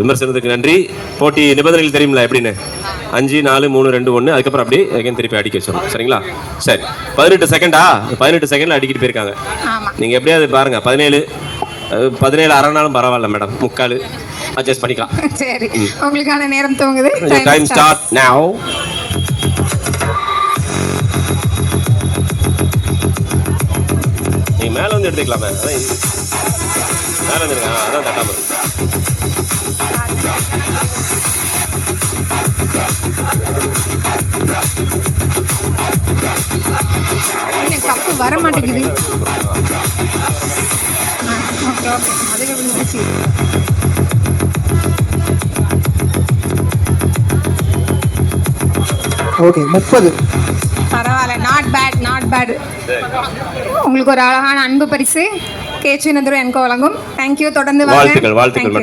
விமர்சனத்துக்கு நன்றி. போட்டி நிபந்தனைகள் தெரியுங்களா எப்படின்னு? 5 4 3 2 1 அதுக்கப்புறம் அப்படி again திருப்பி அடிக்க வச்சிடும். சரிங்களா? சரி, 18 செகண்டா? 18 செகண்ட்ல அடிக்கிட்டு போயிருக்காங்க. நீங்க எப்படியாவது பாருங்க. 17 அரை நாளும் பரவாயில்ல மேடம், முக்கால் அட்ஜஸ்ட் பண்ணிக்கலாம். சரி, உங்களுக்கான நேரம் துவங்குது. டைம் ஸ்டார்ட் நவ. நீங்க மேல வந்து எடுத்துக்கலாமே. மேல வந்துருங்க. அதான் தட்டாம கப்பு வர மாட்டேங்குது. ஓகே 30. பரவாயில்ல, நாட் பேட் நாட் பேட். உங்களுக்கு ஒரு அழகான அன்பு பரிசு கேச்சுனதுரை எனக்கு வழங்கும். தேங்க்யூ. தொடர்ந்து வாழ்த்துக்கள் மேடம்.